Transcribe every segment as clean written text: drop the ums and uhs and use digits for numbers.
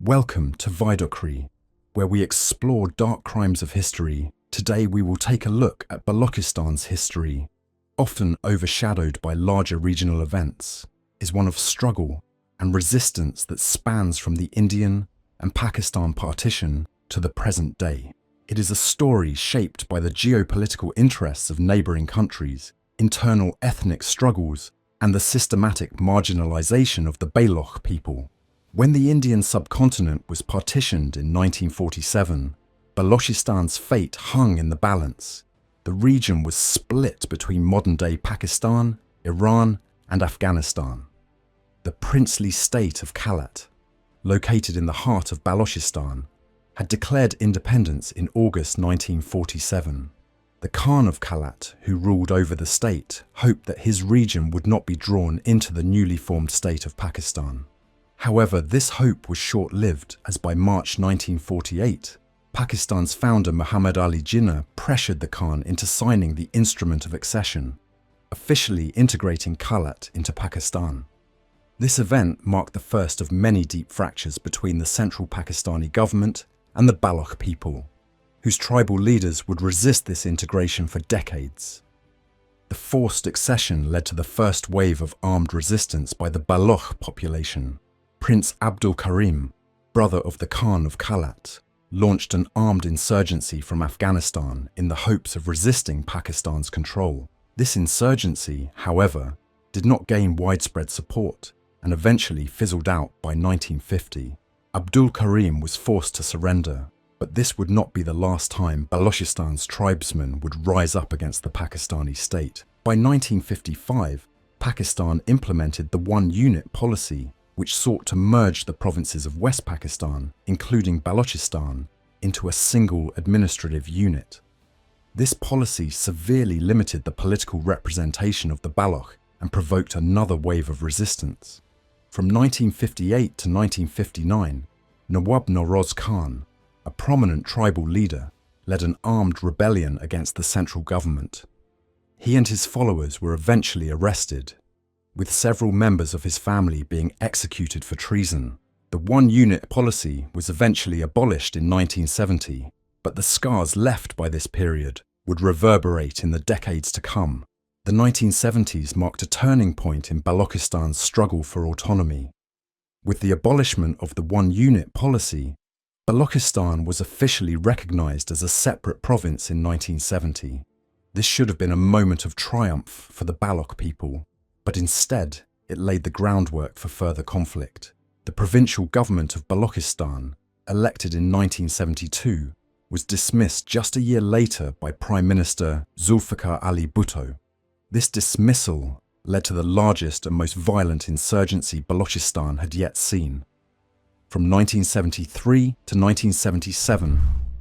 Welcome to Vidokri, where we explore dark crimes of history. Today we will take a look at Balochistan's history, often overshadowed by larger regional events, is one of struggle and resistance that spans from the Indian and Pakistan partition to the present day. It is a story shaped by the geopolitical interests of neighbouring countries, internal ethnic struggles, and the systematic marginalisation of the Baloch people. When the Indian subcontinent was partitioned in 1947, Balochistan's fate hung in the balance. The region was split between modern-day Pakistan, Iran, and Afghanistan. The princely state of Kalat, located in the heart of Balochistan, had declared independence in August 1947. The Khan of Kalat, who ruled over the state, hoped that his region would not be drawn into the newly formed state of Pakistan. However, this hope was short-lived, as by March 1948, Pakistan's founder Muhammad Ali Jinnah pressured the Khan into signing the Instrument of Accession, officially integrating Kalat into Pakistan. This event marked the first of many deep fractures between the central Pakistani government and the Baloch people, whose tribal leaders would resist this integration for decades. The forced accession led to the first wave of armed resistance by the Baloch population. Prince Abdul Karim, brother of the Khan of Kalat, launched an armed insurgency from Afghanistan in the hopes of resisting Pakistan's control. This insurgency, however, did not gain widespread support and eventually fizzled out by 1950. Abdul Karim was forced to surrender, but this would not be the last time Balochistan's tribesmen would rise up against the Pakistani state. By 1955, Pakistan implemented the one-unit policy, which sought to merge the provinces of West Pakistan, including Balochistan, into a single administrative unit. This policy severely limited the political representation of the Baloch and provoked another wave of resistance. From 1958 to 1959, Nawab Noroz Khan, a prominent tribal leader, led an armed rebellion against the central government. He and his followers were eventually arrested, with several members of his family being executed for treason. The one-unit policy was eventually abolished in 1970, but the scars left by this period would reverberate in the decades to come. The 1970s marked a turning point in Balochistan's struggle for autonomy. With the abolishment of the one-unit policy, Balochistan was officially recognized as a separate province in 1970. This should have been a moment of triumph for the Baloch people, but instead it laid the groundwork for further conflict. The provincial government of Balochistan, elected in 1972, was dismissed just a year later by Prime Minister Zulfikar Ali Bhutto. This dismissal led to the largest and most violent insurgency Balochistan had yet seen. From 1973 to 1977,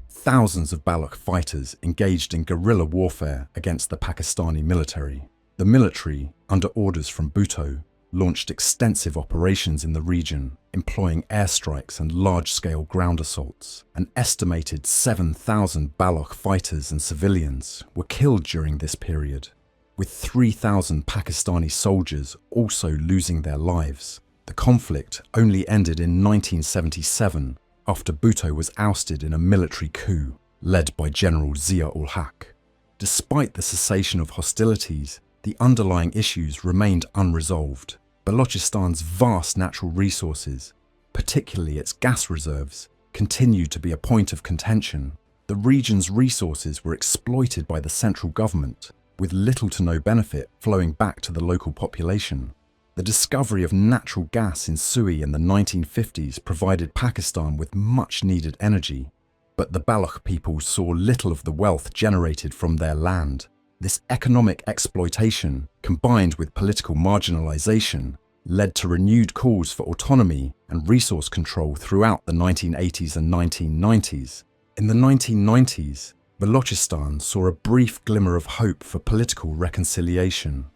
thousands of Baloch fighters engaged in guerrilla warfare against the Pakistani military. The military, under orders from Bhutto, launched extensive operations in the region, employing airstrikes and large-scale ground assaults. An estimated 7,000 Baloch fighters and civilians were killed during this period, with 3,000 Pakistani soldiers also losing their lives. The conflict only ended in 1977 after Bhutto was ousted in a military coup led by General Zia-ul-Haq. Despite the cessation of hostilities, the underlying issues remained unresolved. Balochistan's vast natural resources, particularly its gas reserves, continued to be a point of contention. The region's resources were exploited by the central government, with little to no benefit flowing back to the local population. The discovery of natural gas in Sui in the 1950s provided Pakistan with much-needed energy, but the Baloch people saw little of the wealth generated from their land. This economic exploitation, combined with political marginalization, led to renewed calls for autonomy and resource control throughout the 1980s and 1990s. In the 1990s, Balochistan saw a brief glimmer of hope for political reconciliation.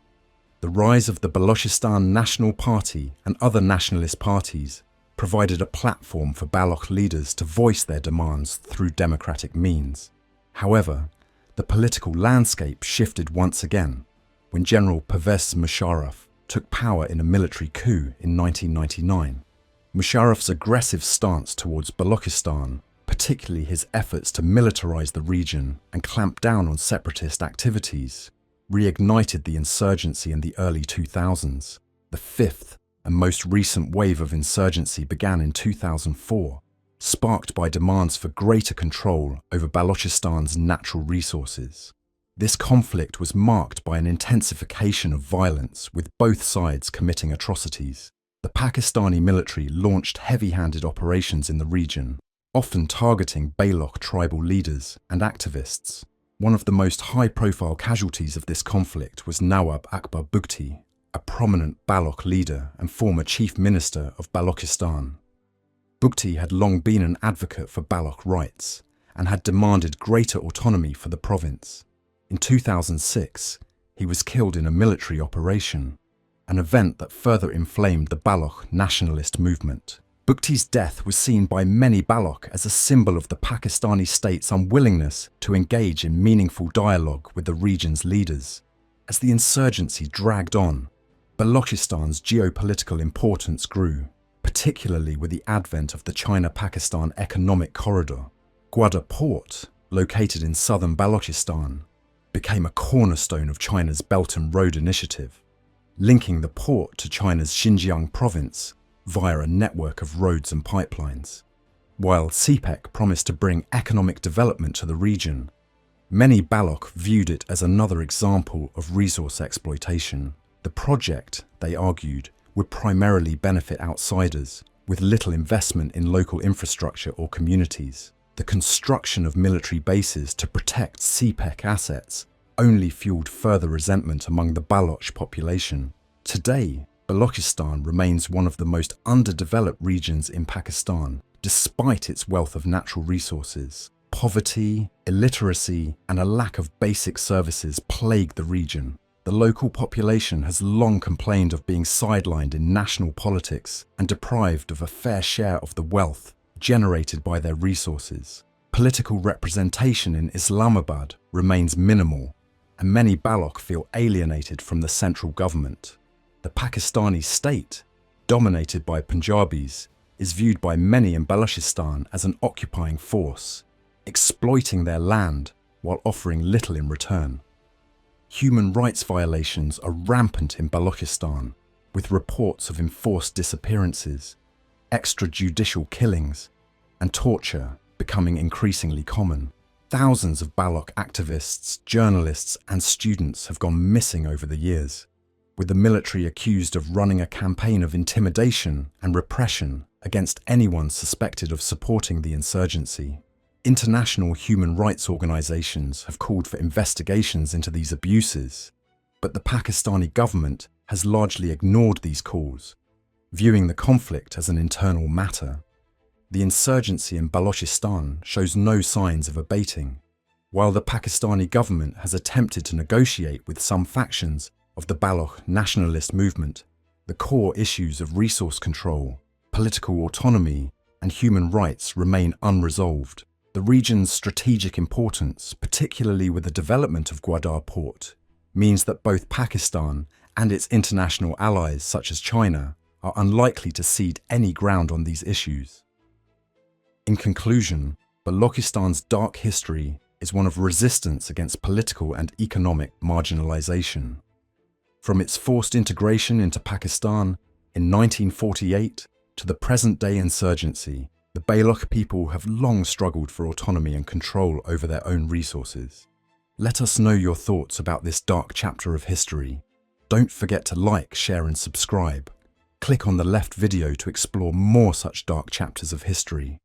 The rise of the Balochistan National Party and other nationalist parties provided a platform for Baloch leaders to voice their demands through democratic means. However, the political landscape shifted once again when General Pervez Musharraf took power in a military coup in 1999. Musharraf's aggressive stance towards Balochistan, particularly his efforts to militarize the region and clamp down on separatist activities, reignited the insurgency in the early 2000s. The fifth and most recent wave of insurgency began in 2004, sparked by demands for greater control over Balochistan's natural resources. This conflict was marked by an intensification of violence, with both sides committing atrocities. The Pakistani military launched heavy-handed operations in the region, often targeting Baloch tribal leaders and activists. One of the most high-profile casualties of this conflict was Nawab Akbar Bugti, a prominent Baloch leader and former chief minister of Balochistan. Bugti had long been an advocate for Baloch rights and had demanded greater autonomy for the province. In 2006, he was killed in a military operation, an event that further inflamed the Baloch nationalist movement. Bugti's death was seen by many Baloch as a symbol of the Pakistani state's unwillingness to engage in meaningful dialogue with the region's leaders. As the insurgency dragged on, Balochistan's geopolitical importance grew, particularly with the advent of the China-Pakistan Economic Corridor. Gwadar Port, located in southern Balochistan, became a cornerstone of China's Belt and Road Initiative, linking the port to China's Xinjiang province via a network of roads and pipelines. While CPEC promised to bring economic development to the region, many Baloch viewed it as another example of resource exploitation. The project, they argued, would primarily benefit outsiders, with little investment in local infrastructure or communities. The construction of military bases to protect CPEC assets only fueled further resentment among the Baloch population. Today, Balochistan remains one of the most underdeveloped regions in Pakistan, despite its wealth of natural resources. Poverty, illiteracy, and a lack of basic services plague the region. The local population has long complained of being sidelined in national politics and deprived of a fair share of the wealth generated by their resources. Political representation in Islamabad remains minimal, and many Baloch feel alienated from the central government. The Pakistani state, dominated by Punjabis, is viewed by many in Balochistan as an occupying force, exploiting their land while offering little in return. Human rights violations are rampant in Balochistan, with reports of enforced disappearances, extrajudicial killings, and torture becoming increasingly common. Thousands of Baloch activists, journalists, and students have gone missing over the years, with the military accused of running a campaign of intimidation and repression against anyone suspected of supporting the insurgency. International human rights organizations have called for investigations into these abuses, but the Pakistani government has largely ignored these calls, viewing the conflict as an internal matter. The insurgency in Balochistan shows no signs of abating. While the Pakistani government has attempted to negotiate with some factions of the Baloch nationalist movement, the core issues of resource control, political autonomy, and human rights remain unresolved. The region's strategic importance, particularly with the development of Gwadar Port, means that both Pakistan and its international allies such as China are unlikely to cede any ground on these issues. In conclusion, Balochistan's dark history is one of resistance against political and economic marginalization. From its forced integration into Pakistan in 1948 to the present-day insurgency, the Baloch people have long struggled for autonomy and control over their own resources. Let us know your thoughts about this dark chapter of history. Don't forget to like, share, and subscribe. Click on the left video to explore more such dark chapters of history.